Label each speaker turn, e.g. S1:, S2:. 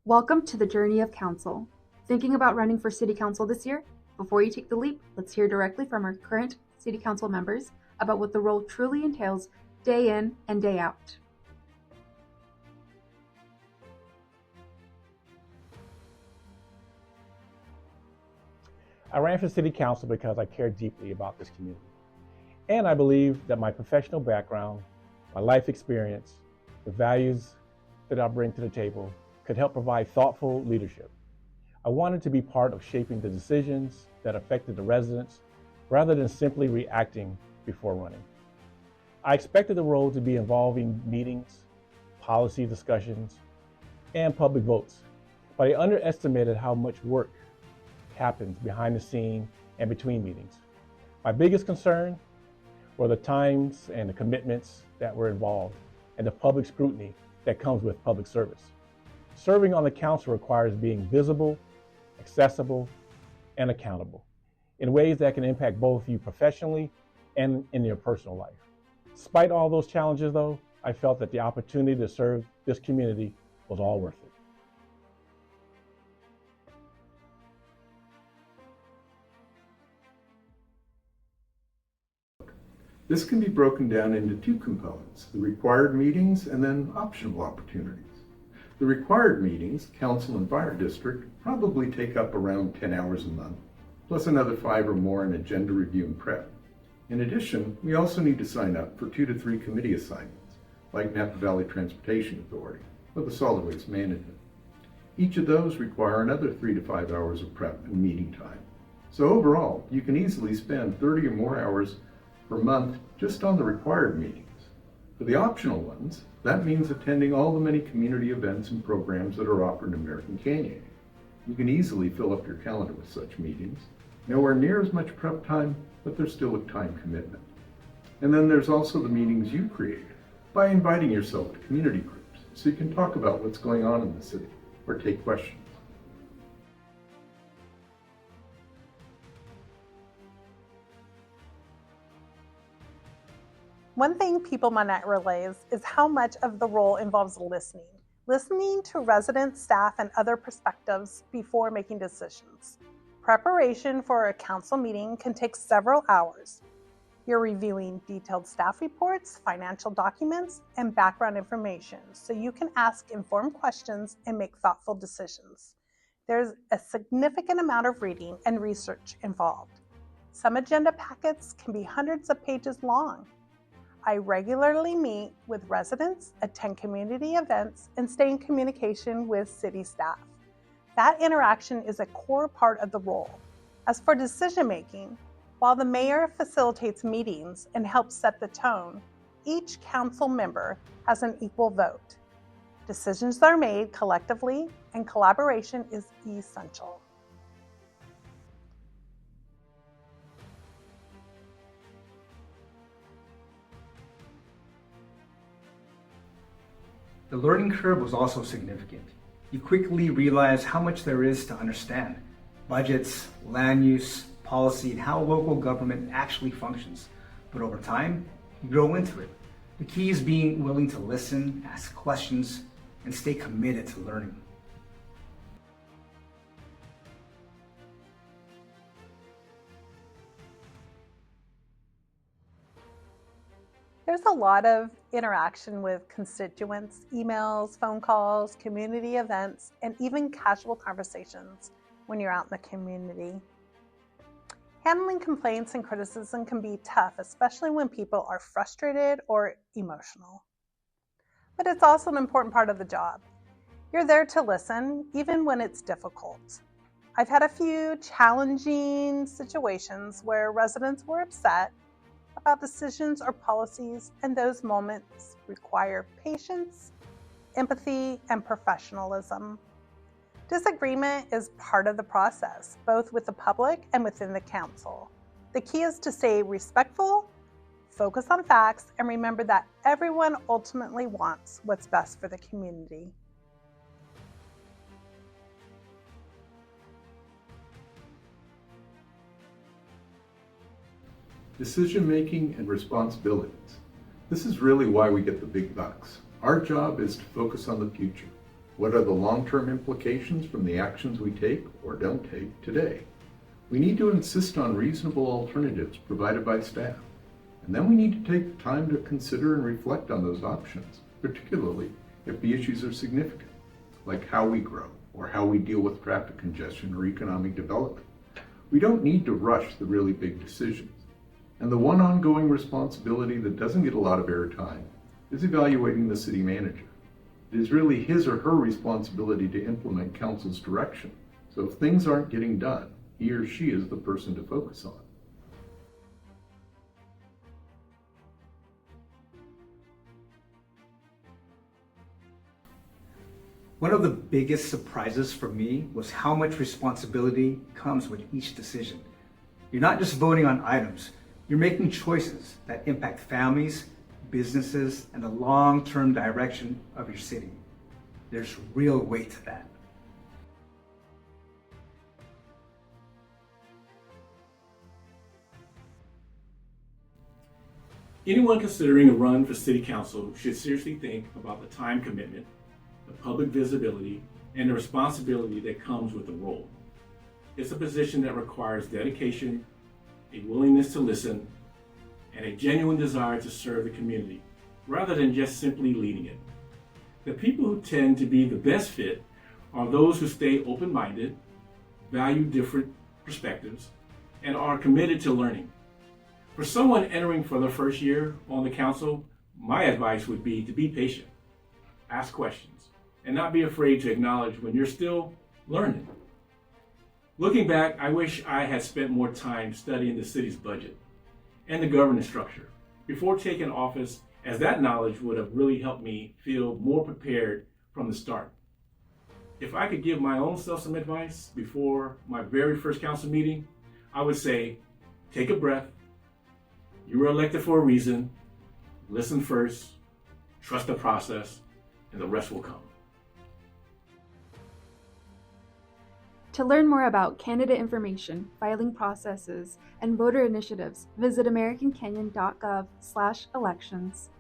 S1: Welcome to the Journey of Council. Thinking about running for City Council this year? Before you take the leap, let's hear directly from our current City Council members about what the role truly entails day in and day out.
S2: I ran for City Council because I care deeply about this community. And I believe that my professional background, my life experience, the values that I bring to the table could help provide thoughtful leadership. I wanted to be part of shaping the decisions that affected the residents rather than simply reacting before running. I expected the role to be involving meetings, policy discussions, and public votes, but I underestimated how much work happens behind the scene and between meetings. My biggest concern were the times and the commitments that were involved and the public scrutiny that comes with public service. Serving on the council requires being visible, accessible, and accountable in ways that can impact both you professionally and in your personal life. Despite all those challenges though, I felt that the opportunity to serve this community was all worth it.
S3: This can be broken down into two components, the required meetings and then optional opportunities. The required meetings, council and fire district, probably take up around 10 hours a month, plus another 5 or more in agenda review and prep. In addition, we also need to sign up for 2 to 3 committee assignments, like Napa Valley Transportation Authority or the Solid Waste Management. Each of those require another 3 to 5 hours of prep and meeting time. So overall, you can easily spend 30 or more hours per month just on the required meetings. For the optional ones, that means attending all the many community events and programs that are offered in American Canyon. You can easily fill up your calendar with such meetings. Nowhere near as much prep time, but there's still a time commitment. And then there's also the meetings you create by inviting yourself to community groups so you can talk about what's going on in the city or take questions.
S4: One thing people might not realize is how much of the role involves listening to residents, staff, and other perspectives before making decisions. Preparation for a council meeting can take several hours. You're reviewing detailed staff reports, financial documents, and background information so you can ask informed questions and make thoughtful decisions. There's a significant amount of reading and research involved. Some agenda packets can be hundreds of pages long. I regularly meet with residents, attend community events, and stay in communication with city staff. That interaction is a core part of the role. As for decision-making, while the mayor facilitates meetings and helps set the tone, each council member has an equal vote. Decisions are made collectively, and collaboration is essential.
S5: The learning curve was also significant. You quickly realize how much there is to understand. Budgets, land use, policy, and how local government actually functions. But over time, you grow into it. The key is being willing to listen, ask questions, and stay committed to learning.
S4: There's a lot of interaction with constituents, emails, phone calls, community events, and even casual conversations when you're out in the community. Handling complaints and criticism can be tough, especially when people are frustrated or emotional. But it's also an important part of the job. You're there to listen, even when it's difficult. I've had a few challenging situations where residents were upset about decisions or policies, and those moments require patience, empathy, and professionalism. Disagreement is part of the process, both with the public and within the council. The key is to stay respectful, focus on facts, and remember that everyone ultimately wants what's best for the community.
S3: Decision-making and responsibilities. This is really why we get the big bucks. Our job is to focus on the future. What are the long-term implications from the actions we take or don't take today? We need to insist on reasonable alternatives provided by staff. And then we need to take time to consider and reflect on those options, particularly if the issues are significant, like how we grow or how we deal with traffic congestion or economic development. We don't need to rush the really big decisions. And the one ongoing responsibility that doesn't get a lot of airtime is evaluating the city manager. It is really his or her responsibility to implement council's direction. So if things aren't getting done, he or she is the person to focus on.
S5: One of the biggest surprises for me was how much responsibility comes with each decision. You're not just voting on items, you're making choices that impact families, businesses, and the long-term direction of your city. There's real weight to that.
S2: Anyone considering a run for city council should seriously think about the time commitment, the public visibility, and the responsibility that comes with the role. It's a position that requires dedication, a willingness to listen, and a genuine desire to serve the community, rather than just simply leading it. The people who tend to be the best fit are those who stay open-minded, value different perspectives, and are committed to learning. For someone entering for the first year on the council, my advice would be to be patient, ask questions, and not be afraid to acknowledge when you're still learning. Looking back, I wish I had spent more time studying the city's budget and the governance structure before taking office, as that knowledge would have really helped me feel more prepared from the start. If I could give my own self some advice before my very first council meeting, I would say, take a breath. You were elected for a reason. Listen first, trust the process, and the rest will come.
S1: To learn more about candidate information, filing processes, and voter initiatives, visit americancanyon.gov/elections.